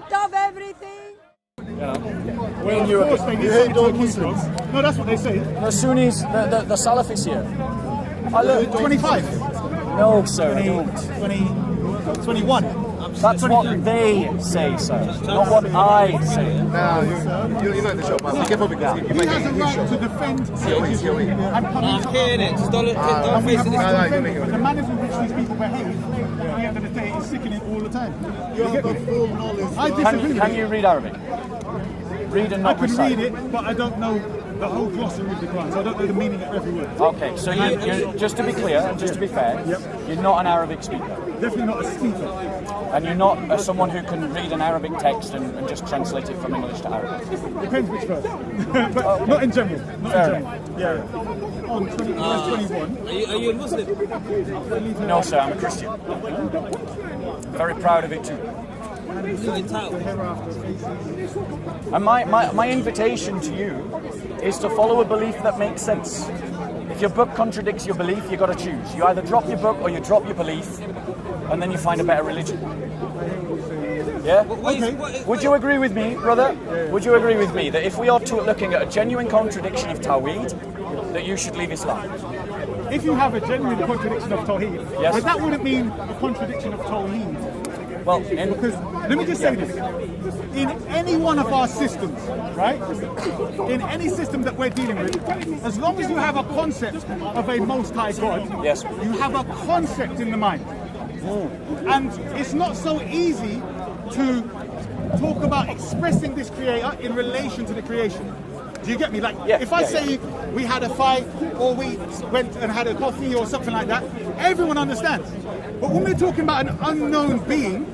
fundament of everything. When you hate all Muslims. No, that's what they say. The Sunnis, the Salafis here. I look 25. No, sir, I 20, don't. 20, 21. That's what they say, sir. Not what I say. No, you're not in the shop, man. Be careful because you He might has get a his right shop. to defend COE. and come I'm hearing it. Just don't face it. we have to No, defend you're it. The manner in which these people behave, at the end of the day, is sickening all the time. You have a full knowledge. I disagree Can with you read Arabic? Read and I not can recite. read it, but I don't know the whole glossary of the Quran, so I don't know the meaning of every word. Okay, so you're, just to be clear and just to be fair, you're not an Arabic speaker. Definitely not a speaker. And you're not someone who can read an Arabic text and just translate it from English to Arabic. Depends which verse. But not in general. Not Fair in general. Yeah. On 20, verse 21. Are you a Muslim? No, sir, I'm a Christian. Very proud of it too. You're entitled. And my invitation to you is to follow a belief that makes sense. If your book contradicts your belief, you've got to choose. You either drop your book or you drop your belief, and then you find a better religion. Yeah? Would you agree with me, brother? Would you agree with me that if we are looking at a genuine contradiction of Tawheed, that you should leave Islam? If you have a genuine contradiction of Tawheed, Yes. but that wouldn't mean a contradiction of Tawheed. Well, Because, let me just say this, in any one of our systems, right, in any system that we're dealing with, as long as you have a concept of a Most High God, Yes. you have a concept in the mind. And it's not so easy to talk about expressing this creator in relation to the creation. Do you get me? Like, if I say we had a fight or we went and had a coffee or something like that, everyone understands. But when we're talking about an unknown being,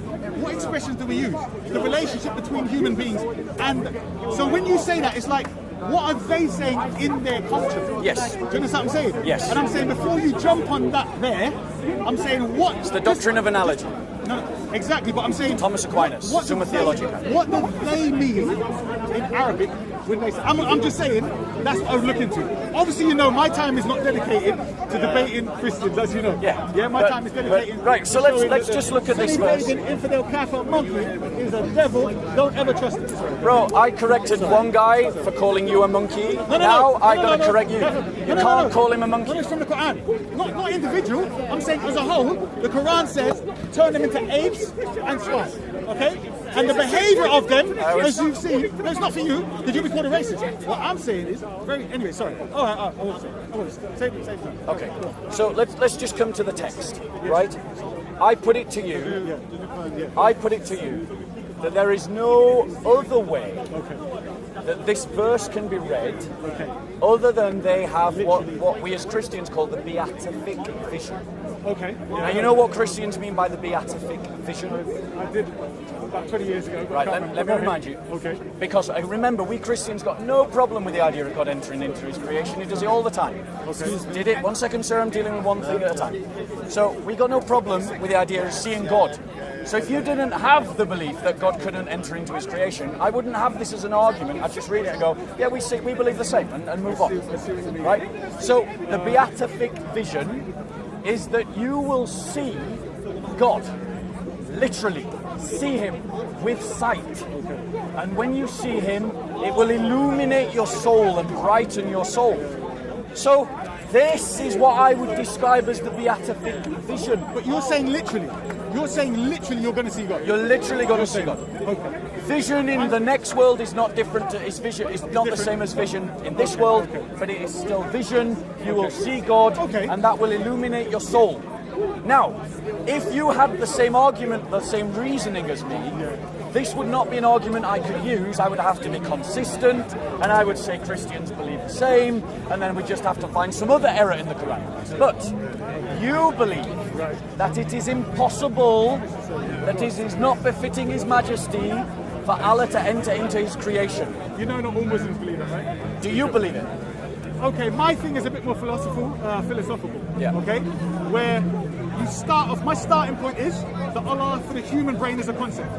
what expressions do we use? The relationship between human beings. And so when you say that, it's like, what are they saying in their culture? Yes. Do you understand what I'm saying? Yes. And I'm saying before you jump on that there, I'm saying what? it's the doctrine of analogy. No, exactly, but I'm saying Thomas Aquinas, what Summa do Theologica. what do they mean in Arabic when they say? I'm just saying that's what I would look into. Obviously, you know, my time is not dedicated to debating Christians, as you know. Yeah. My time is dedicated. Right, so to showing let's that just the look at this silly verse. pagan infidel kafir monkey is a devil. Don't ever trust it. Bro, I corrected one guy for calling you a monkey. Now I gotta correct you. You can't call him a monkey. No, it's from the Quran. Not individual. I'm saying as a whole, the Quran says turn them into apes and swine. Okay? And the behavior of them, as you've seen, it's not for you, because you'll be called a racist. What I'm saying is, anyway, sorry. All right, I won't say. Save time. Okay, so let's just come to the text, right? I put it to you. I put it to you that there is no other way that this verse can be read other than they have what we as Christians call the beatific vision. Okay. Now you know what Christians mean by the beatific vision? I did about 20 years ago. Right, let me remind you. Okay. Because remember, we Christians got no problem with the idea of God entering into his creation. He does it all the time. Okay. Did it? 1 second, sir, I'm dealing with one thing at a time. So we got no problem with the idea of seeing God. So if you didn't have the belief that God couldn't enter into his creation, I wouldn't have this as an argument. I'd just read it and go, yeah, we believe the same, and move on. Right? So the beatific vision is that you will see God, literally see him with sight. And when you see him, it will illuminate your soul and brighten your soul. So this is what I would describe as the beatific vision. But you're saying literally. You're saying literally you're going to see God. You're literally going to see God. Okay. Vision in the next world is not different to his vision. It's not the same as vision in this world, but it is still vision. You will see God, and that will illuminate your soul. Now, if you had the same argument, the same reasoning as me, this would not be an argument I could use. I would have to be consistent, and I would say Christians believe the same, and then we just have to find some other error in the Quran. But you believe that it is impossible, that it is not befitting His Majesty for Allah to enter into His creation. You know not all Muslims believe that, right? Do you believe it? Okay, my thing is a bit more philosophical. Yeah. Okay? Where you start off, my starting point is that Allah for the human brain is a concept.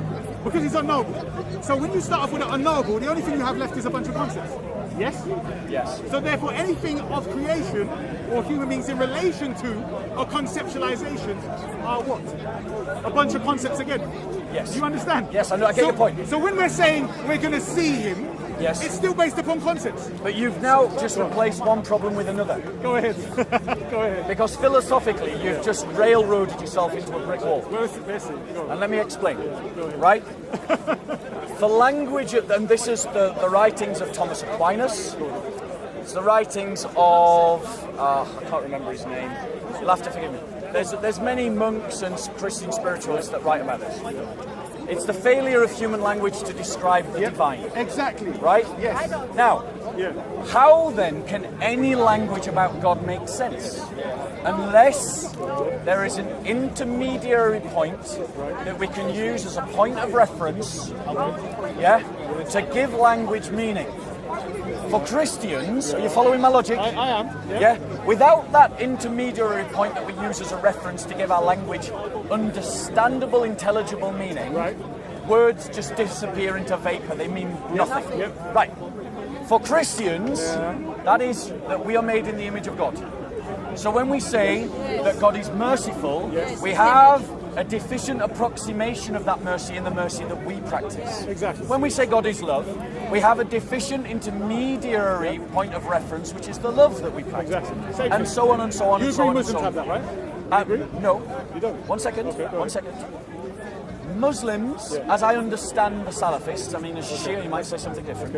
Because he's unknowable. So when you start off with an unknowable, the only thing you have left is a bunch of concepts. Yes? Yes. So therefore, anything of creation or human beings in relation to a conceptualization are what? A bunch of concepts again. Yes. Do you understand? Yes, I know. I get your point. So when we're saying we're going to see him, Yes. it's still based upon concepts. But you've now just replaced one problem with another. Go ahead. Go ahead. Because philosophically, you've just railroaded yourself into a brick wall. Let's see. Go And let me explain. Right? The language, and this is the writings of Thomas Aquinas. It's the writings of, I can't remember his name. You'll have to forgive me. There's many monks and Christian spiritualists that write about this. It's the failure of human language to describe the divine. Exactly. Right? Yes. Now, Yeah. how then can any language about God make sense? Unless there is an intermediary point that we can use as a point of reference, to give language meaning. For Christians, are you following my logic? I am. Yeah. Without that intermediary point that we use as a reference to give our language understandable, intelligible meaning, Right. words just disappear into vapor. They mean nothing. Yep. Right. For Christians, that is that we are made in the image of God. So when we say that God is merciful, we have a deficient approximation of that mercy in the mercy that we practice. Exactly. When we say God is love, we have a deficient intermediary point of reference, which is the love that we practice. Exactly. Same And thing. so on and so on You and so agree on and Muslims so have on. that, right? You agree? No. You don't? One second. Okay, go One ahead. second. Muslims, as I understand the Salafists, I mean, as Shia, you might say something different.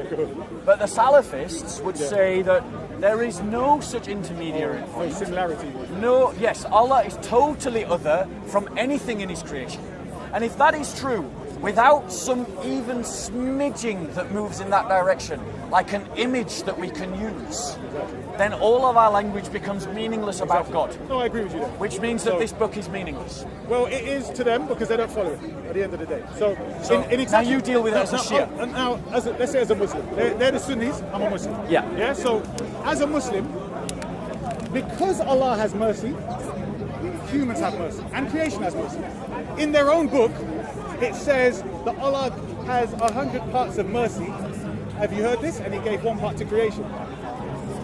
But the Salafists would say that there is no such intermediary No point. similarity. No, yes, Allah is totally other from anything in His creation. And if that is true, without some even smidging that moves in that direction, like an image that we can use, then all of our language becomes meaningless about God. No, I agree with you there. Which means that this book is meaningless. Well, it is to them because they don't follow it at the end of the day. So now you deal with it as a Shia. Now, let's say as a Muslim. They're the Sunnis, I'm a Muslim. Yeah. Yeah, so as a Muslim, because Allah has mercy, humans have mercy, and creation has mercy. In their own book, it says that Allah has 100 parts of mercy. Have you heard this? And He gave one part to creation.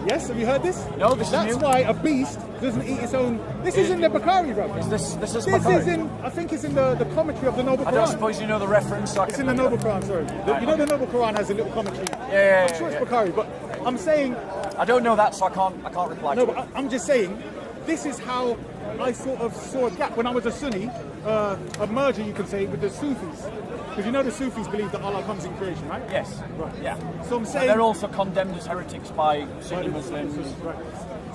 Yes, have you heard this? No, this is That's new. why a beast doesn't eat its own. This is in the Bukhari, brother. This is This Bukhari. is in, I think it's in the commentary of the Noble I don't Quran. suppose you know the reference. So I It's can in the look it Noble up. Quran, sorry. You know the Noble Quran has a little commentary. Yeah, I'm sure yeah. it's Bukhari, but I'm saying, I don't know that, so I can't reply. no, to but I'm just saying, this is how I sort of saw a gap when I was a Sunni, a merger, you can say, with the Sufis. Because you know the Sufis believe that Allah comes in creation, right? Yes. Right. Yeah. So I'm And saying... they're also condemned as heretics by Sunni Muslims. Right.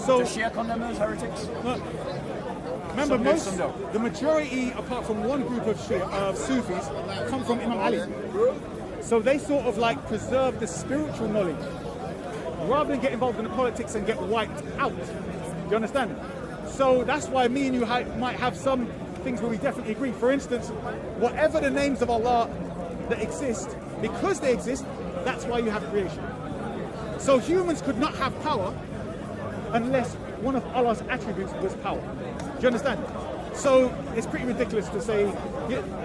So, Does Shia condemn them as heretics? remember, Some do, some don't. the majority, apart from one group of Sufis, come from Imam Ali. So they sort of like preserve the spiritual knowledge rather than get involved in the politics and get wiped out. Do you understand? So that's why me and you might have some things where we definitely agree. For instance, whatever the names of Allah that exist, because they exist, that's why you have creation. So humans could not have power unless one of Allah's attributes was power. Do you understand? So it's pretty ridiculous to say,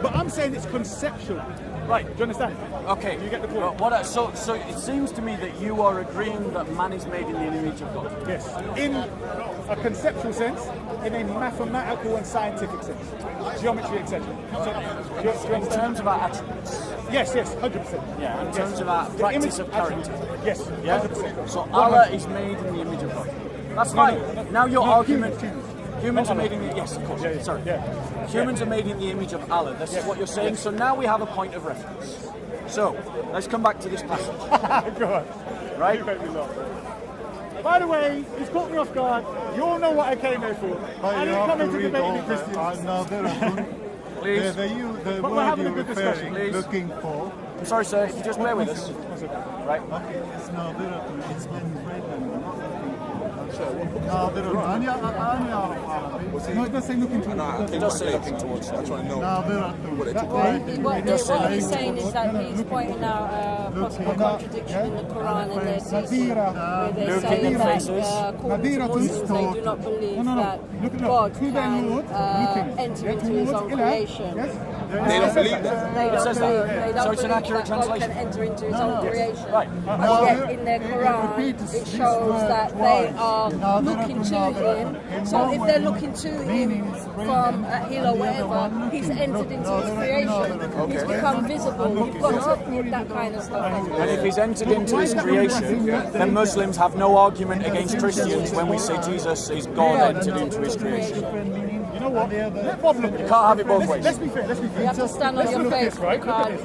but I'm saying it's conceptual. Right. Do you understand? Okay. You get the point. So it seems to me that you are agreeing that man is made in the image of God. Yes. In a conceptual sense, in a mathematical and scientific sense. Geometry, etc. So, do you In understand? terms of our attributes. Yes, 100%. Yeah. In terms of our The practice image of character. attribute. Yes, Yeah. 100%. So Allah is made in the image of God. That's fine. Now your argument. Humans are made in the yes, of course. Yeah, Sorry. yeah. Humans are made in the image of Allah. This is what you're saying. So now we have a point of reference. So let's come back to this passage. Go on. Right? You make me laugh. By the way, he's caught me off guard. You all know what I came here for. I didn't come here to debate with Christians. No, Please. the But we're word having a you're good discussion. Please. looking for. I'm sorry, sir. If you just bear with us. Right? Okay, it's Nadiratu. It's been written. No, it does say looking towards. It does say looking towards them. What he's saying is that he's pointing out a possible contradiction in the Quran and their teaching, where they say that according to Muslims, they do not believe that God can enter into his own creation. They don't believe that. They don't says believe, that. they don't So it's an believe accurate that God translation. can enter into his own creation. Right. And yet in their Quran, it shows that they are looking to him. So if they're looking to him from a hill or whatever, he's entered into his creation. He's become visible. You've got to put that kind of stuff in. And if he's entered into his creation, then Muslims have no argument against Christians when we say Jesus is God entered into his creation. You know what? Let's have a look at You this. can't have it both ways. Let's be fair. Let's be You fair. have to stand on your face. Right? You can't.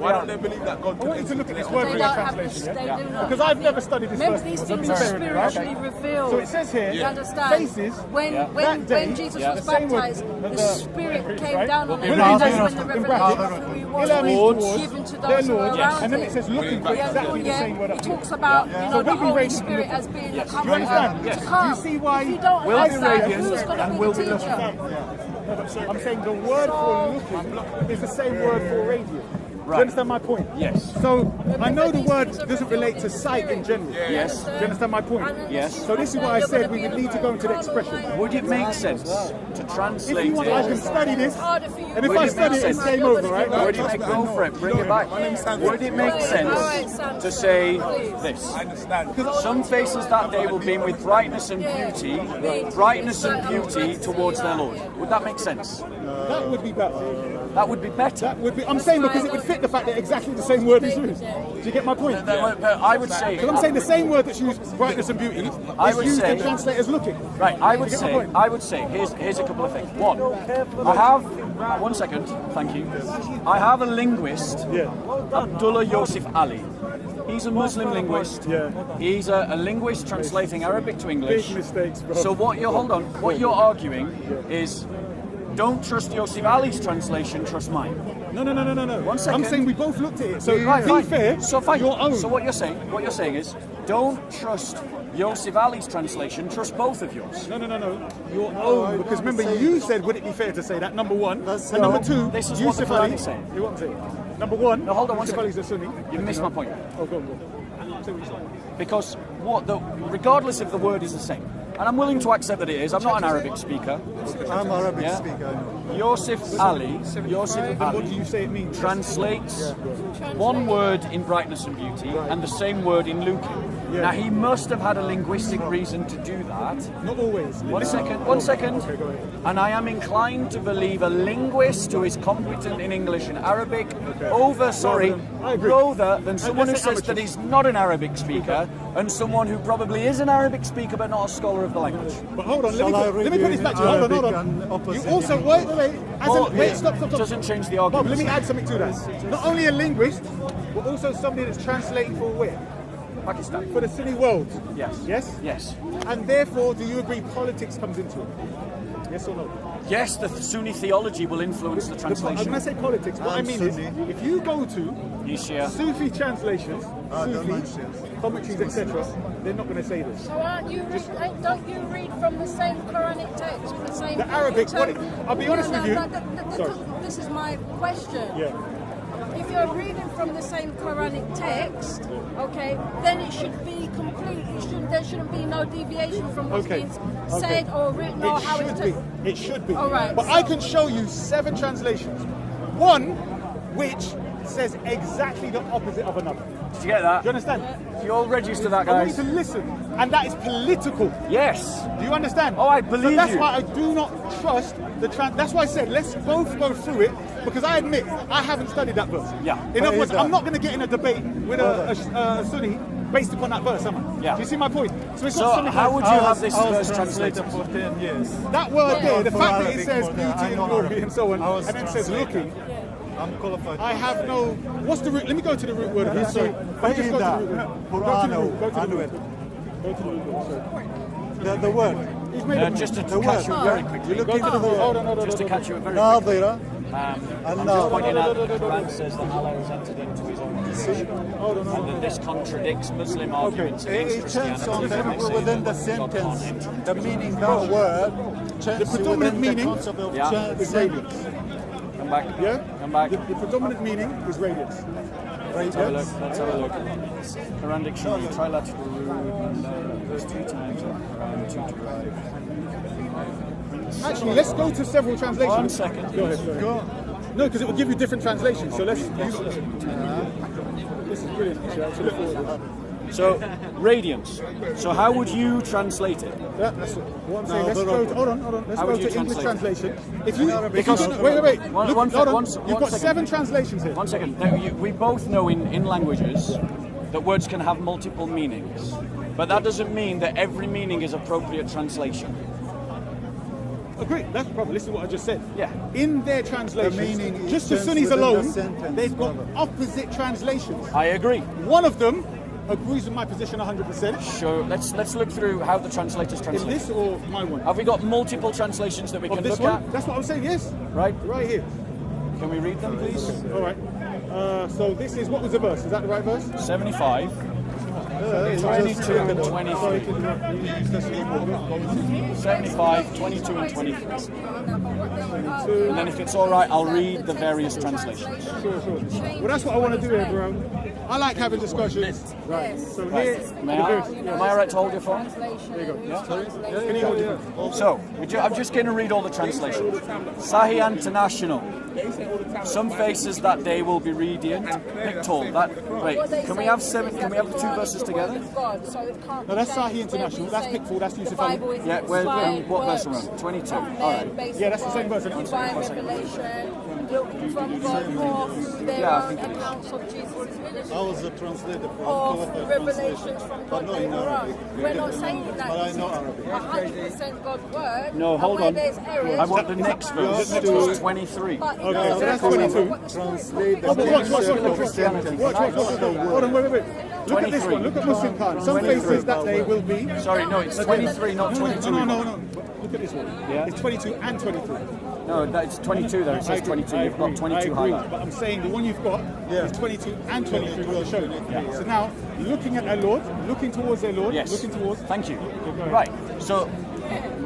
Why don't they believe that God I want you to look at this They word for don't have this. translation. They do not. Because I've never studied this Remember, verse these before, things so are be fair, right? spiritually revealed. So it says here, You understand? faces, When that day, Jesus yeah. was the same word baptized, that the the Spirit hypocrites, came right? down on him. In And brackets, that's when the in revelation brackets, of who he Ila means was towards, given to their those who Lord, are around and then him. it says looking for exactly the same word. He talks about So the we'll be Holy radiant Spirit and as being the You comforter understand? to Yes. come. Do you see why If you don't we'll have be that, radiant who's going to and be we'll the be looking. teacher? I'm saying the word for looking is the same word for radiant. Do Right. you understand my point? Yes. So I know the word doesn't relate to sight in general. Yes. Do you understand my point? Yes. So this is why I said we would need to go into the expression. Would it make sense to If translate you want, I can it? study this, Harder for you. and if Would I it study make it, it's sense? game over, right? Would it go for it? Bring it back. Would it make sense to say this? I understand. Some faces that day will beam with brightness and beauty towards their Lord. Would that make sense? That would be better. That would be better. That would be. I'm saying because it would fit the fact that exactly the same word is used. Do you get my point? But I would say. Because I'm saying the same word that's used, brightness and beauty, I is would used say- in translators looking. Right, I would You get my say, point? here's a couple of things. One, I have, 1 second, thank you. I have a linguist, Abdullah Yosef Ali. He's a Muslim linguist. Yeah. He's a linguist translating Arabic to English. Big mistakes, bro. So what you're arguing is, don't trust Yosef Ali's translation, trust mine. No. 1 second. I'm saying we both looked at it. So Right, be fine. fair, So fine. your own. So what you're saying is, don't trust Yosef Ali's translation, trust both of yours. No. Your own. Because remember, you said, would it be fair to say that? Number one. And number two, This is what the Yusuf Quran Ali. is saying. You want to say? Number one, No, hold on 1 Yusuf second. Ali's a Sunni. You missed my point. Oh, go on. Say what you said. Because regardless if the word is the same, and I'm willing to accept that it is. I'm not an Arabic speaker. I'm Arabic Yeah. speaker. Yosef Ali What do you say it means? translates one word in brightness and beauty and the same word in looking. Yeah. Now he must have had a linguistic reason to do that. Not always. 1 second. Okay, go ahead. And I am inclined to believe a linguist who is competent in English and Arabic I agree. rather than someone who let's say says that amateurs. he's not an Arabic speaker and someone who probably is an Arabic speaker but not a scholar of the language. But hold on, Shall I let me read put this you back to you. Hold on. Arabic and opposite You also, in wait, stop. Doesn't change the Bob, argument. let me add something to that. Not only a linguist, but also somebody that's translating for where? Pakistan. For the Sunni world. Yes. Yes? Yes. And therefore, do you agree politics comes into it? Yes or no? Yes, the Sunni theology will influence the When translation. I say politics, what I I'm mean Sunni. is, if you go to Shia. Sufi translations, don't like Sufi Shias. commentaries, etc., they're not going to say this. So don't you read from the same Quranic text with the same? The Arabic, I'll be honest with you. Sorry. This is my question. Yeah. If you're reading from the same Quranic text, okay, then it should be complete. There shouldn't be no deviation from what's Okay. being said or written or how it's It should be. All right, But so- I can show you 7 translations. One which says exactly the opposite of another. Did you get that? Do you understand? You all register that, I want you guys? to listen. And that is political. Yes. Do you understand? Oh, I believe so that's you. why I do not trust the That's why I said let's both go through it, because I admit I haven't studied that verse. Yeah. In But other words, is that- I'm not going to get in a debate with a Sunni based upon that verse, am I? Yeah. Do you see my point? So it's So not something how like- would you have this I was verse translated? translator for 10 years. that word there, the For fact that it Arabic, says for beauty I and know glory Arabic. and so on, I was and then says translator. looking, I'm qualified. I have no. What's the root? Let me go to the root word. Here. Sorry. Let me just go to the root word. Go to the root. Go to the root word. Go to the root word. Sorry. The word. He's made up. Just to The catch word. you very quickly. You're looking Go for to the the. Hold word. on, hold on. Just to hold on. catch you very quickly. ناظرة I'm just pointing out that the Quran says that Allah has entered into his own creation, and that this contradicts Muslim arguments against It changes Christianity. on when they say within the that God can't sentence. enter The into his own meaning creation. of the word changes The predominant within the meaning concept of Yeah. is radiance. Come back. Yeah? Come back. The predominant meaning is radiance. Let's have a look. Let's have a look. Quran dictionary, trilateral rule, verse 3 times. Quran 2. Actually, let's go to several translations. 1 second. Go ahead. Go on. No, because it will give you different translations. So let's. This is brilliant. Actually, I should look forward to that. So, radiance. So, how would you translate it? Yeah, that's what I'm saying. Let's go to, hold on. Let's How go would you to English translate translation. If you, Because- wait. One- Look, one hold sec- on. one You've got second. 7 translations here. 1 second. Now, we both know in languages that words can have multiple meanings. But that doesn't mean that every meaning is appropriate translation. Agree. That's probably. Listen to what I just said. Yeah. In their translations, The meaning is just the changed Sunnis within the alone, sentence, they've got brother. opposite translations. I agree. One of them agrees with my position 100%. So let's look through how the translators In translate. this or my one? Have we got multiple translations that we Of can this look one? at? That's what I'm saying. Yes. Right? Right here. Can we read them, please? All right. So this is, what was the verse? Is that the right verse? 75, 22 and 23. 75, 22 and 23. And then if it's all right, I'll read the various translations. Sure. Well, that's what I want to do here, bro. I like having discussions. Right. So here, Am I all right to hold your phone? there you go. Can you hold it? So, I'm just going to read all the translations. Sahih International. Some faces that day will be radiant. Pictorial. Wait, can we have the 2 verses together? No, that's Sahih International. That's Pickford. That's Yusuf Ali. Yeah, what verse are we on? 22. All right. Yeah, that's the same verse. Divine revelation, looking from God, or through their Yeah, I own think- accounts of Jesus' ministry, I was a translator for or qualified revelations translation. from But God not in later on. Arabic. We're not saying that But I this know is Arabic. 100% God's word. No, and hold where on. there's errors, I want the next verse, which is 23. But Okay, so that's 22. Translate the Watch. Christianity. Hold on, wait. Look at this 23. one. Look at Muslim Khan. Some 23. faces that day will be. Sorry, no, it's 23, not 22. No. Look at this one. Yeah. It's 22 and 23. No, it's 22 there. It says 22. You've got 22 I agree. highlighted. But I'm saying the one you've got is 22 and 23 what you're showing. So now, looking at our Lord, looking towards their Lord, Yes. looking towards. Thank you. Right. So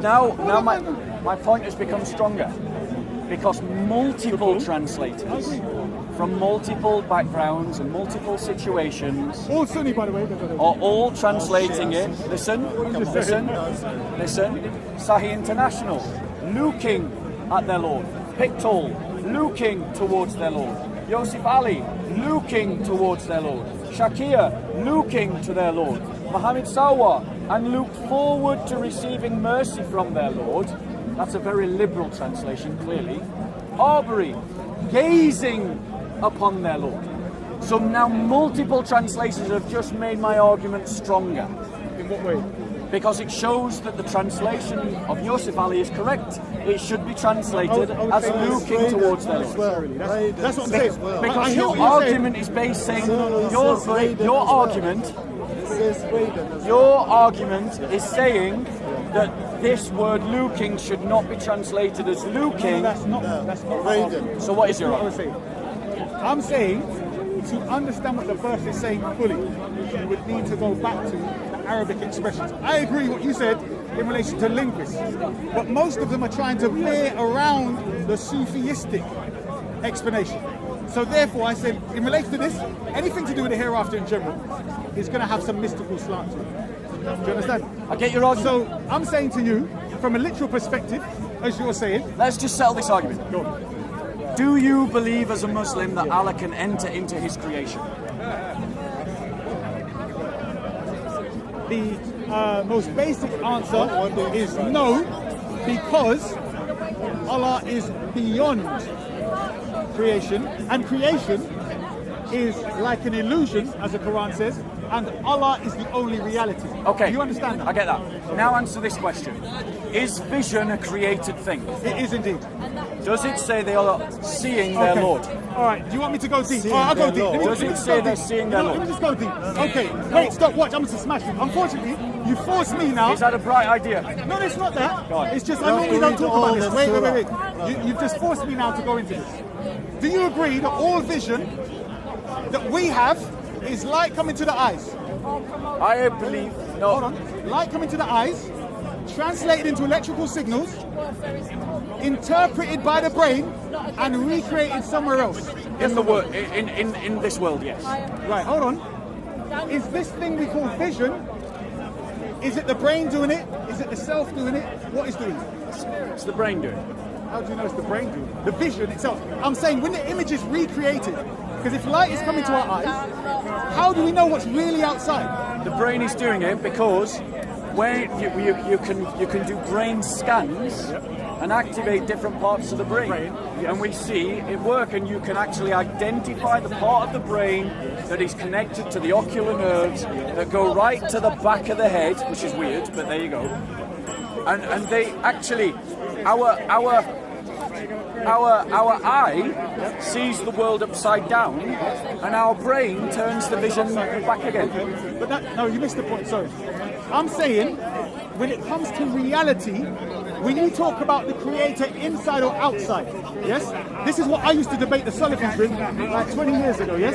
now my point has become stronger because multiple translators from multiple backgrounds and multiple situations All Sunni, by the way. are all translating it. Listen. Sahih International, looking at their Lord. Pictorial, looking towards their Lord. Yusuf Ali, looking towards their Lord. Shia, looking to their Lord. Muhammad Sawa, and look forward to receiving mercy from their Lord. That's a very liberal translation, clearly. Arbery, gazing upon their Lord. So now multiple translations have just made my argument stronger. In what way? Because it shows that the translation of Yusuf Ali is correct. It should be translated I would as say looking towards their Lord. That's what I'm saying. I Because hear your what you're saying. argument is based saying your argument is saying that this word looking should not be translated as looking. That's not right. So what is your What I was argument? saying. I'm saying to understand what the verse is saying fully, you would need to go back to the Arabic expressions. I agree what you said in relation to linguists, but most of them are trying to veer around the Sufistic explanation. So therefore, I said, in relation to this, anything to do with the hereafter in general is going to have some mystical slant to it. Do you understand? I get your argument. So I'm saying to you, from a literal perspective, as you're saying, Let's just settle this argument. go on. Do you believe as a Muslim that Allah can enter into his creation? The most basic answer is no, because Allah is beyond creation, and creation is like an illusion, as the Quran says, and Allah is the only reality. Okay. You understand that? I get that. Now answer this question. Is vision a created thing? It is indeed. And that Does it say they are seeing their Lord? All right. Do you want me to go deep? All right, I'll go deep. Let me- Does let me it just say go they're deep. seeing their No, Let Lord? me just go deep. Okay. Wait. Stop. Watch. I'm going to smash it. Unfortunately, you forced me now. Is that a bright idea? No, it's not that. Go on. It's just I normally don't talk about this. Wait. You've just forced me now to go into this. Do you agree that all vision that we have is light coming to the eyes? I believe Hold no. on. Light coming to the eyes, translated into electrical signals, interpreted by the brain, and recreated somewhere else. In the world, in this world, yes. Right, hold on. Is this thing we call vision, is it the brain doing it? Is it the self doing it? What is doing it? It's the brain doing. How do you know it's the brain doing it? The vision itself. I'm saying when the image is recreated, because if light is coming to our eyes, how do we know what's really outside? The brain is doing it because when you can do brain scans and activate different parts of the brain, and we see it work, and you can actually identify the part of the brain that is connected to the ocular nerves that go right to the back of the head, which is weird, but there you go. And they actually our eye sees the world upside down, and our brain turns the vision back again. But no, you missed the point, sorry. I'm saying, when it comes to reality, when you talk about the creator inside or outside, yes? This is what I used to debate the Sullivan's with like 20 years ago, yes?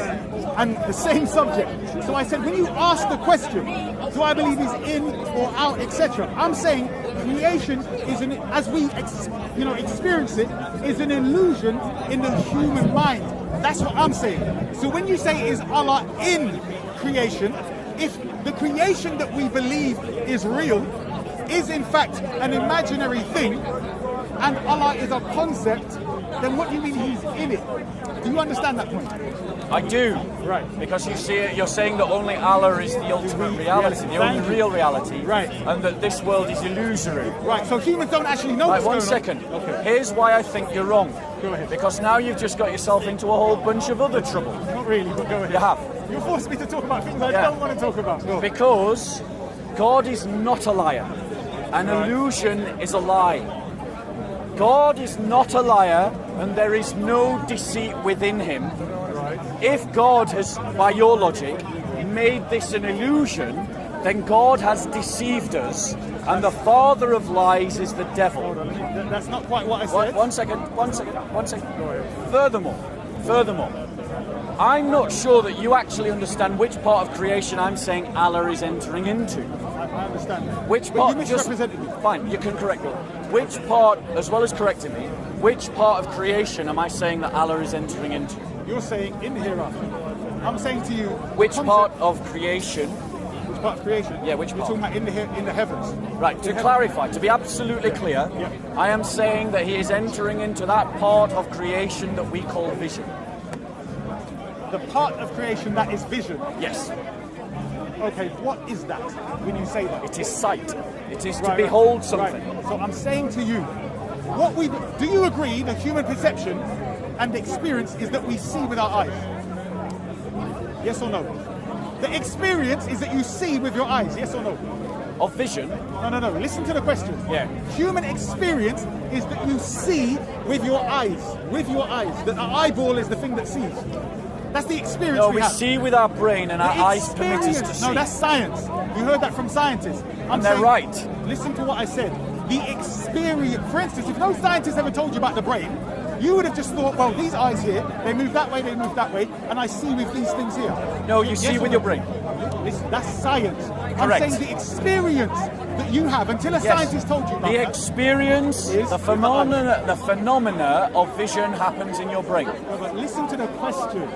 And the same subject. So I said, when you ask the question, do I believe he's in or out, etc., I'm saying creation is, as we experience it, is an illusion in the human mind. That's what I'm saying. So when you say, is Allah in creation, if the creation that we believe is real, is in fact an imaginary thing, and Allah is a concept, then what do you mean he's in it? Do you understand that point? I do. Right. Because you see, you're saying that only Allah is the ultimate reality, the only real reality, Right. and that this world is illusory. Right, so humans don't actually know Right, what's one going second. on. Okay. Here's why I think you're wrong. Go ahead. Because now you've just got yourself into a whole bunch of other trouble. Not really, but go ahead. You have. You forced me to talk about things I Yeah. don't want to talk about. Go. Because God is not a liar. An illusion is a lie. God is not a liar, and there is no deceit within him. If God has, by your logic, made this an illusion, then God has deceived us, and the father of lies is the devil. That's not quite what I said. One second. Furthermore, I'm not sure that you actually understand which part of creation I'm saying Allah is entering into. I understand that. Which But part? you misrepresented me. Fine, you can correct me. Which part, as well as correcting me, which part of creation am I saying that Allah is entering into? You're saying in the hereafter. I'm saying to you, Which concept- part of creation? Which part of creation? Yeah, which You're part? talking about in the heavens. Right, to clarify, to be absolutely clear, Yeah. I am saying that he is entering into that part of creation that we call vision. The part of creation that is vision. Yes, Okay, what is that when you say that? it is sight. It is to Right, behold right. something. So I'm saying to you, do you agree the human perception and experience is that we see with our eyes? Yes or no? The experience is that you see with your eyes, yes or no? Of vision, No. Listen to the question. Yeah. Human experience is that you see with your eyes. With your eyes. That our eyeball is the thing that sees. That's the experience no, we we have. see with our brain, and our The eyes permit us to experience- see. No, that's science. You heard that from scientists. I'm And they're saying- right. Listen to what I said. The experience, for instance, if no scientist ever told you about the brain, you would have just thought, well, these eyes here, they move that way, and I see with these things here. No, you Yes see or with no? your brain. Listen, that's science. I'm Correct. saying the experience that you have until a scientist told you about The that. experience, Is the phenomena of vision happens in your brain. No, but listen to the question.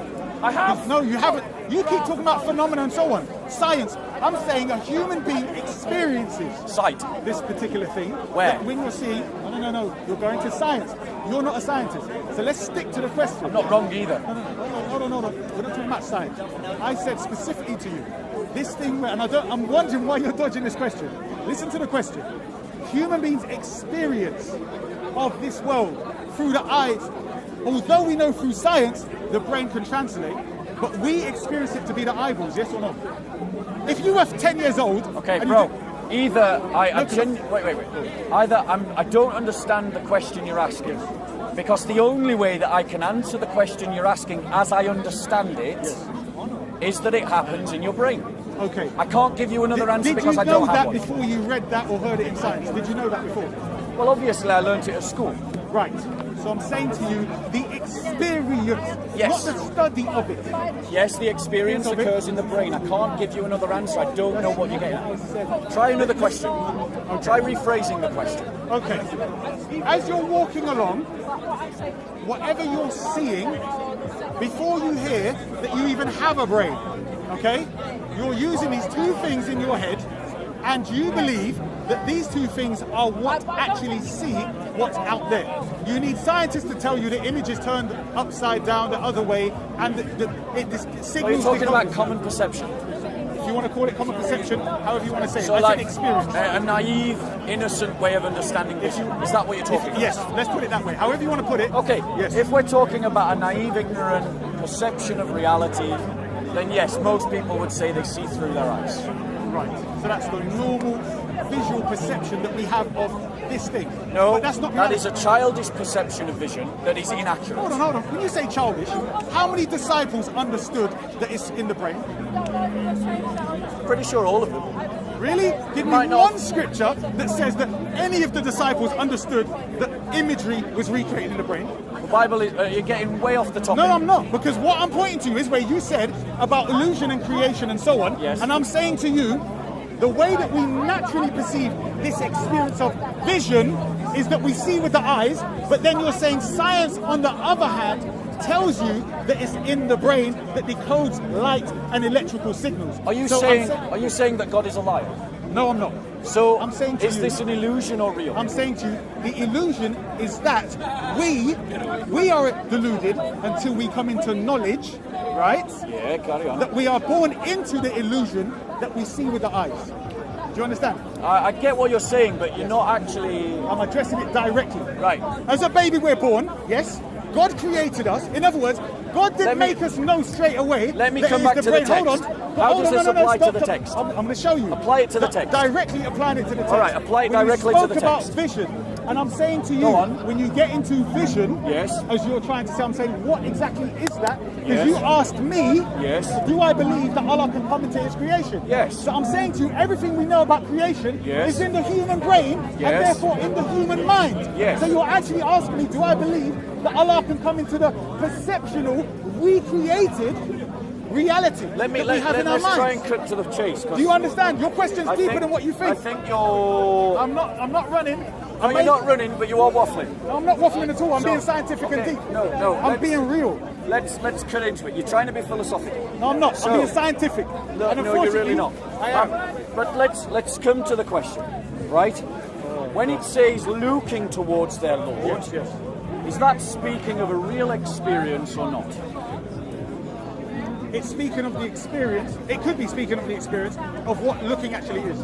I have. No, you haven't. You keep talking about phenomena and so on. Science. I'm saying a human being experiences Sight. this particular thing. Where? That when you're seeing, no. You're going to science. You're not a scientist. So let's stick to the question. I'm not wrong either. Hold on. We're not talking about science. I said specifically to you, this thing where, I'm wondering why you're dodging this question. Listen to the question. Human beings' experience of this world through the eyes, although we know through science the brain can translate, but we experience it to be the eyeballs, yes or no? If you were 10 years old... Okay, and bro. you Either I don't understand the question you're asking, Because the only way that I can answer the question you're asking as I understand it is that it happens in your brain. Okay. I can't give you another answer because I Did you don't know have that one. before you read that or heard it in science? Did you know that before? Well, obviously I learnt it at school. Right. So I'm saying to you, the experience, Yes. not the study of it. Yes, the experience Of it. occurs in the brain. I can't give you another answer. I don't know what you're getting at. Try another question. Try rephrasing the question. Okay. As you're walking along, whatever you're seeing, before you hear that you even have a brain, okay? You're using these two things in your head, and you believe that these two things are what actually see what's out there. You need scientists to tell you the image is turned upside down the other way, and the signals. Are you talking about common perception? If you want to call it common perception, however you want to say it, So that's like an experience. a naive, innocent way of understanding vision. Is that what you're talking about? Yes, let's put it that way. However you want to put it. Okay, Yes. if we're talking about a naive, ignorant perception of reality, then yes, most people would say they see through their eyes. Right. So that's the normal visual perception that we have of this thing. No, but that's not that reality. is a childish perception of vision that is inaccurate. Hold on. When you say childish, how many disciples understood that it's in the brain? Pretty sure all of them. Really? Give me Might not. one scripture that says that any of the disciples understood that imagery was recreated in the brain. The Bible is, you're getting way off the topic. No, I'm not. Because what I'm pointing to is where you said about illusion and creation and so on. Yes. And I'm saying to you, the way that we naturally perceive this experience of vision is that we see with the eyes, but then you're saying science, on the other hand, tells you that it's in the brain that decodes light and electrical signals. Are you So saying? I'm Are you saying that God is a liar? No, I'm not. So I'm saying to is you- this an illusion or real? I'm saying to you, the illusion is that we are deluded until we come into knowledge, right? Yeah, carry on. That we are born into the illusion that we see with the eyes. Do you understand? I get what you're saying, but you're not actually I'm addressing it directly. right. As a baby, we're born, yes. God created us. In other words, God didn't make us know straight away. Let me that come it is back to the brain. text. Hold on. How Hold does on, this no, apply to stop, the stop. text? I'm going to show you. Apply it to the text. Directly applying it to the text. All right, apply it When directly you to the spoke about text. vision, and I'm saying to you, Go on. when you get into vision, Yes. as you're trying to say, I'm saying, what exactly is that? Yes. Because you asked me, Yes. do I believe that Allah can come into His creation? Yes. So I'm saying to you, everything we know about creation Yes. is in the human brain, Yes. and therefore in the human mind. Yes. So you're actually asking me, do I believe that Allah can come into the perceptional, recreated reality Let me that we have in our let's try minds? and cut to the chase. 'cause Do you understand? Your question's I deeper think- than what you think. I think you're. I'm not running. No, you're not running, but you are waffling. No, I'm not waffling at all. I'm So- being scientific and okay, deep. no, I'm let's- being real. Let's cut into it. You're trying to be philosophical. No, I'm not. So- I'm being scientific. No, and no, you're really unfortunately, not. I am. But let's come to the question, right? When it says looking towards their Lord, Yes. is that speaking of a real experience or not? It's speaking of the experience. It could be speaking of the experience of what looking actually is.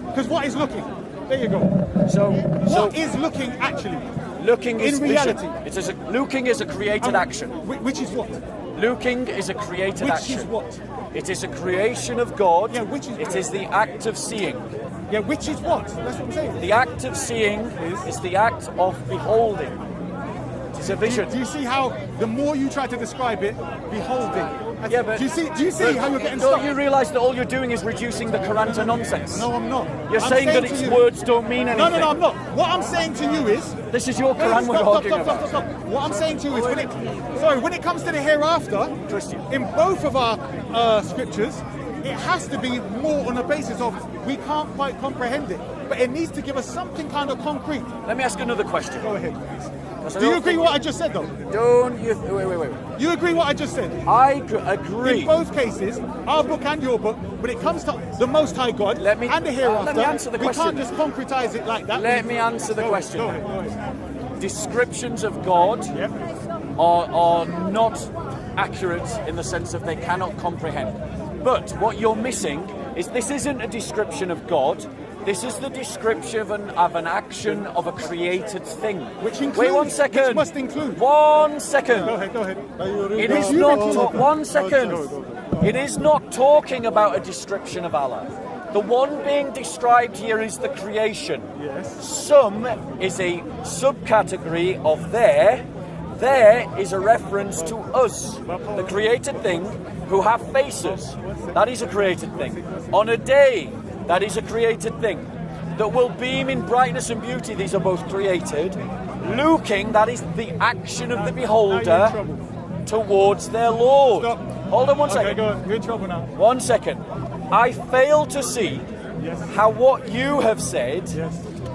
Because what is looking? There you go. What is looking actually? Looking is in reality? vision. Looking is a created action. Which is what? Looking is a created Which action. is what? It is a creation of God. Yeah, which is It what? is the act of seeing. Yeah, which is what? That's what I'm saying. The act of seeing is the act of beholding. It is a vision. Do you see how the more you try to describe it, beholding? Yeah, but do you see how you're getting don't stuck? you realise that all you're doing is reducing the Quran to nonsense? No, I'm not. You're I'm saying that to its you- words don't mean anything. No, I'm not. What I'm saying to you is, This is your Quran we're talking about. Stop. What I'm saying to you is, when it comes to the hereafter, Christian. in both of our scriptures, it has to be more on the basis of we can't quite comprehend it, but it needs to give us something kind of concrete. Let me ask another question. Go ahead. Because I Do you don't agree think with what I just said, though? Don't you? Wait. You agree what I just said? I agree. In both cases, our book and your book, when it comes to the Most High God Let me- and the hereafter, let me answer the we question. can't just concretize it like that. Let me answer the question. Go ahead. Descriptions of God Yep. are not accurate in the sense of they cannot comprehend. But what you're missing is this isn't a description of God. This is the description of an action of a created thing. Which includes, Wait 1 second. which must include. 1 second. Go ahead. It is not. 1 second. It is not talking about a description of Allah. The one being described here is the creation. Yes. Some is a subcategory of there. There is a reference to us, the created thing, who have faces. That is a created thing. On a day, that is a created thing. That will beam in brightness and beauty, these are both created. Looking, that is the action of the beholder towards their Lord. Stop. Hold on one Okay, second. go on. You're in trouble now. 1 second. I fail to see how what you have said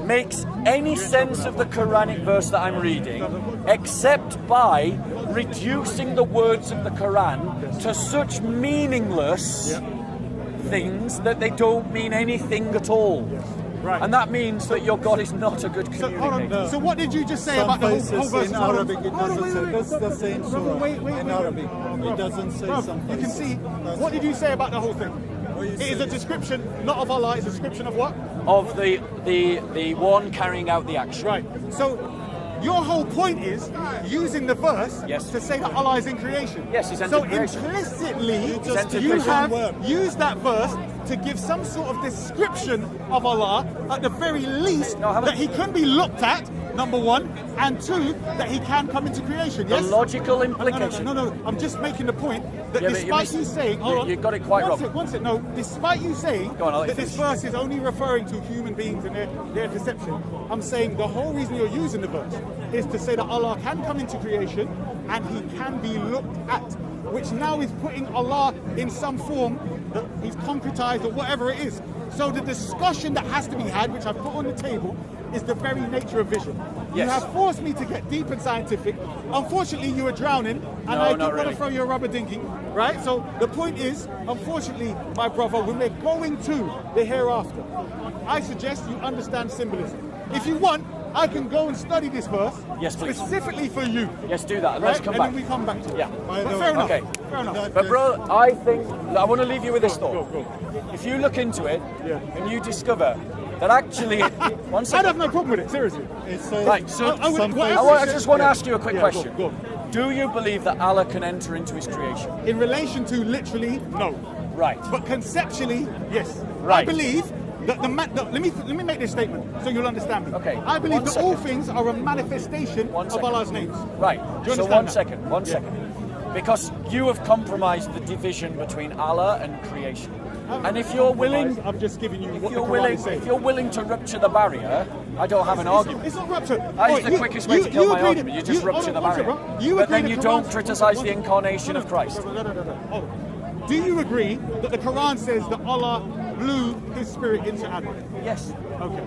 makes any sense of the Quranic verse that I'm reading, except by reducing the words of the Quran to such meaningless things that they don't mean anything at all. Right. And that means that your God is not a good So, hold communicator. on. So what did you just say Some about the whole places verse? in Hold on. Arabic it Hold on, doesn't wait, say. wait, That's the same Brother, surah wait, in Arabic. It doesn't say Bro, some you can places. see. That's- What did you say about the whole thing? What you It is a said. description, not of Allah. It's a description of what? Of the one carrying out the action. Right. So your whole point is using the verse Yes. to say that Allah is in creation. Yes, He's So entered creation. implicitly, entered you creation. have used that verse to give some sort of description of Allah, at the very least, No, I haven't. that He can be looked at, number one, and two, that He can come into creation. The Yes. logical No, implication. no. I'm just making the point that Yeah, but you despite missed- you saying, hold on, you got it quite one wrong. sec, one sec. No, despite you saying Go on, I'll let that you this finish. verse is only referring to human beings and their perception, I'm saying the whole reason you're using the verse is to say that Allah can come into creation and He can be looked at, which now is putting Allah in some form that He's concretized or whatever it is. So the discussion that has to be had, which I've put on the table, is the very nature of vision. You Yes. have forced me to get deep and scientific. Unfortunately, you were drowning, and No, I not didn't want really. to throw you a rubber dinghy, right? So the point is, unfortunately, my brother, when we're going to the hereafter, I suggest you understand symbolism. If you want, I can go and study this verse Yes, please. specifically for you. Yes, do that. And Right? let's come and back. then we come back to it. Yeah. But fair enough. Okay. Fair enough. But bro, I think I want to leave you with this Go, thought. go. If you look into it Yeah. and you discover that actually, one I'd second. have no problem with it, seriously. It says Right, so I would- some what places- else I just want to ask you a quick Yeah, question. go. Do you believe that Allah can enter into His creation? In relation to literally, no. Right. But conceptually, yes. I Right. believe that let me make this statement so you'll understand me. Okay, I believe one that all second. things are a manifestation One of second. Allah's names. Right. Do you So understand that? one Yeah. second. Because you have compromised the division between Allah and creation. And if you're willing, I'm just giving you if what the you're Quran willing, is saying. if you're willing to rupture the barrier, I don't have an argument. It's not rupture. That is Wait, the quickest way to kill my agreed argument. You just hold rupture on, the one barrier. second, bro. But then agreed you the don't Quran- criticize the one- incarnation hold of Christ. on. Hold on. Do you agree that the Quran says that Allah blew His spirit into Adam? Yes. Okay.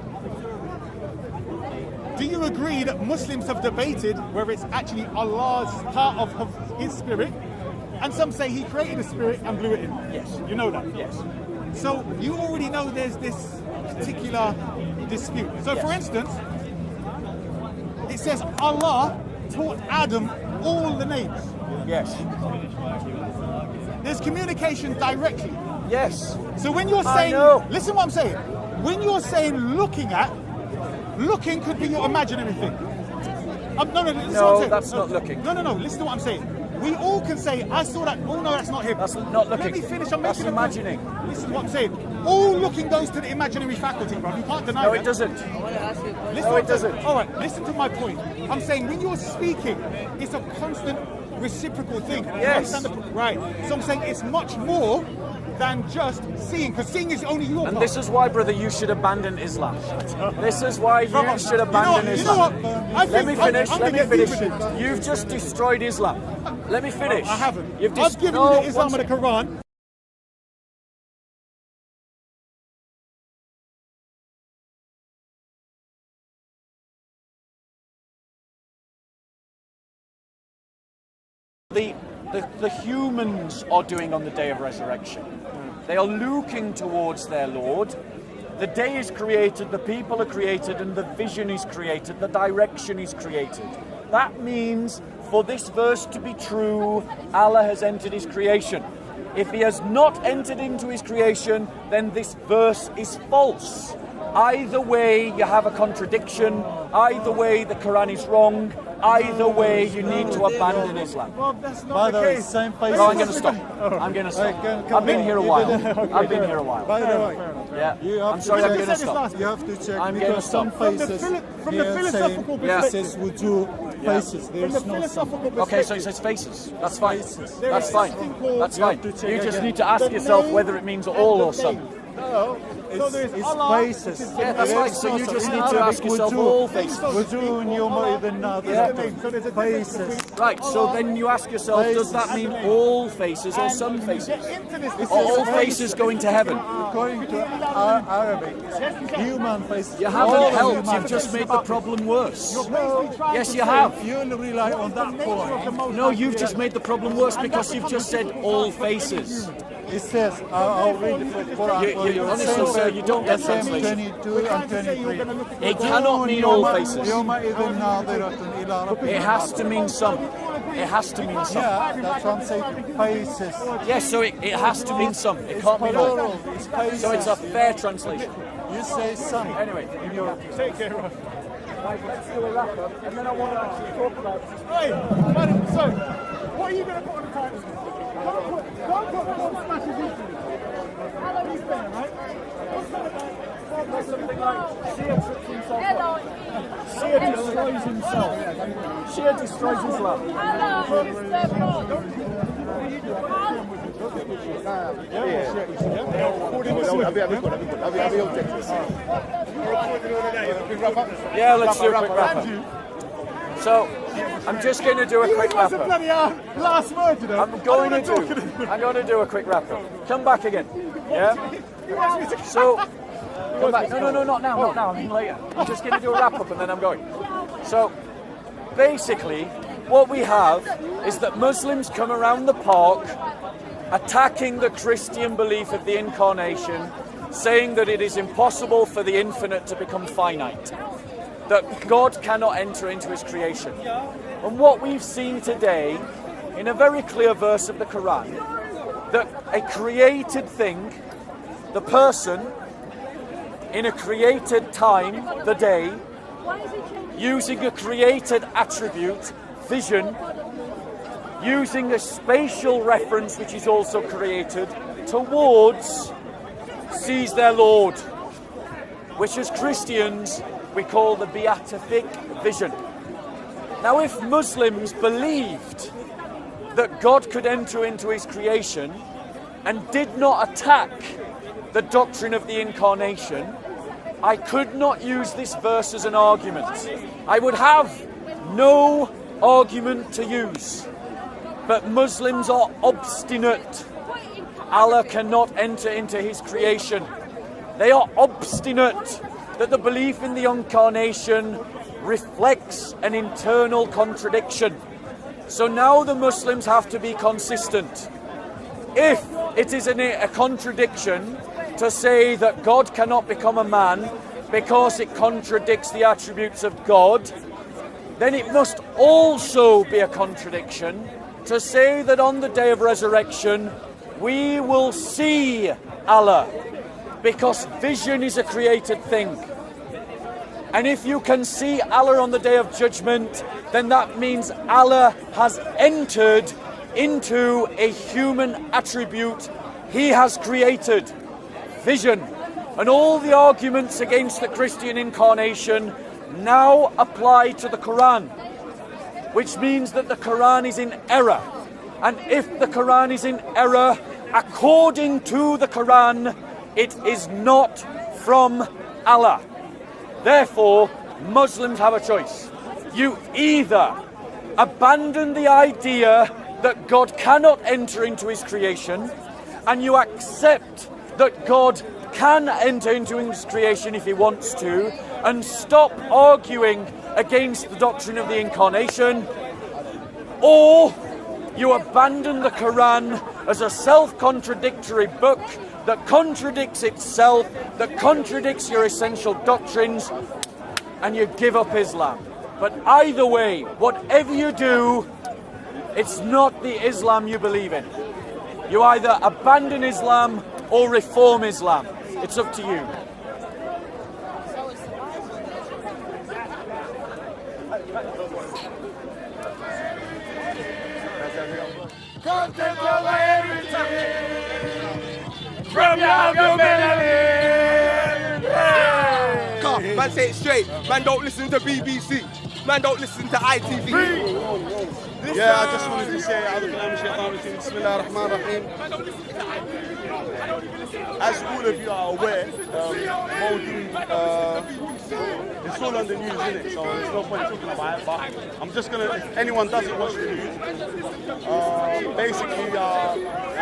Do you agree that Muslims have debated whether it's actually Allah's part of His spirit? And some say He created a spirit and blew it in. Yes. You know that? Yes. So you already know there's this particular dispute. So for Yes. instance, it says Allah taught Adam all the names. Yes. There's communication directly. Yes. So when you're I saying, know. listen what I'm saying. When you're saying looking could be your imaginary thing. No, listen No, what I'm saying. that's not looking. No, listen to what I'm saying. We all can say, I saw that, oh no, that's not him. That's not looking. Let me finish, I'm That's making a point. imagining. Listen to what I'm saying. All looking goes to the imaginary faculty, bro. You can't deny No, that. it doesn't. I want to ask you a question. Listen No, what it I'm saying. doesn't. All right, listen to my point. I'm saying when you're speaking, it's a constant reciprocal thing. You Yes. understand right. So I'm saying it's much more than just seeing, because seeing is only your And part. this is why, brother, you should abandon Islam. This is why you Brother, should abandon you know what? Islam. I Let think me finish. I'm Let me gonna get finish. deep with it. You've just destroyed Islam. Let me finish. I haven't. You've I've given no, you the Islam one of the Quran. the humans are doing on the day of resurrection. They are looking towards their Lord. The day is created, the people are created, and the vision is created, the direction is created. That means for this verse to be true, Allah has entered His creation. If He has not entered into His creation, then this verse is false. Either way, you have a contradiction. Either way, the Quran is wrong. either way, you need to abandon Islam. Well, that's not By the the way, case. same face. No, I'm going to stop. I'm going to stop. I've been here a while. I've been here a while. By the way, Yeah. you have I'm sorry, I'm to going check. to stop. You have to check I'm gonna because some stop. faces From the here philosophical say perspective. faces would do faces. From There's the no some. philosophical perspective. Okay, so he says faces. That's fine. There That's is fine. something called- That's You have fine. to check You just again. need to ask The yourself name whether it means and all the or some. name. No. So there's It's Allah, faces. which is Yeah, that's the right. name. So you just In need to Arabic, ask yourself wujuh. all faces. Wujuh يومئذ ناظرة. So there's a difference Faces. between Right, so then you ask yourself, does that mean all faces or some and faces? you get into this Are all faces going to heaven? According to Arabic, human faces. You all haven't helped, human you've just made the problem worse. basically trying Yes, to you say have. You rely on that point. No, you've just made the problem worse because you've just said all faces. It says, I'll read it from Quran for you. Honestly, sir, you don't get Same translation. 22 and 23. It cannot mean all faces. يومئذ ناظرة إلى ربها. It has to mean some. It has to mean some. Yeah, that's what I'm saying. Faces. Yes, so it has to mean some. It can't mean all. Plural. It's faces. So it's a fair translation. You say some. Anyway, In your Take care of. right, let's do a wrap up, and then I want to actually talk about. Hey, madam, so what are you going to put on the title? Don't put what smashes into it. Allah is there, right? Something like Shia trips himself Hello. up. Shia destroys himself. Shia destroys Islam. Allah is the God. Yeah, let's do a quick wrap up. So, I'm just going to do a quick wrap up. Bloody last word, you know. I'm going to do a quick wrap up. Come back again. Yeah? You want me to So, come back. No, not now, not now. I mean later. I'm just going to do a wrap up and then I'm going. So, basically, what we have is that Muslims come around the park attacking the Christian belief of the incarnation, saying that it is impossible for the infinite to become finite, that God cannot enter into his creation. And what we've seen today, in a very clear verse of the Quran, that a created thing, the person, in a created time, the day, using a created attribute, vision, using a spatial reference which is also created, towards, sees their Lord, which as Christians we call the beatific vision. Now if Muslims believed that God could enter into his creation and did not attack the doctrine of the incarnation, I could not use this verse as an argument. I would have no argument to use. But Muslims are obstinate. Allah cannot enter into his creation. They are obstinate that the belief in the incarnation reflects an internal contradiction. So now the Muslims have to be consistent. If it is a contradiction to say that God cannot become a man because it contradicts the attributes of God, then it must also be a contradiction to say that on the day of resurrection we will see Allah, because vision is a created thing. And if you can see Allah on the day of judgment, then that means Allah has entered into a human attribute he has created, vision. And all the arguments against the Christian incarnation now apply to the Quran, which means that the Quran is in error. And if the Quran is in error, according to the Quran, it is not from Allah. Therefore, Muslims have a choice. You either abandon the idea that God cannot enter into his creation, and you accept that God can enter into his creation if he wants to, and stop arguing against the doctrine of the incarnation, or you abandon the Quran as a self-contradictory book that contradicts itself, that contradicts your essential doctrines, and you give up Islam. But either way, whatever you do, it's not the Islam you believe in. You either abandon Islam or reform Islam. It's up to you. Can't take over everything from your melanin. Yeah. Man, say it straight. Man, don't listen to BBC. Man, don't listen to ITV. Yeah, I just wanted to say, Bismillah ar-Rahman ar-Rahim. As all of you are aware, Maldives, it's all on the news, isn't it? So there's no point talking about it. But I'm just gonna, if anyone doesn't watch the news, basically,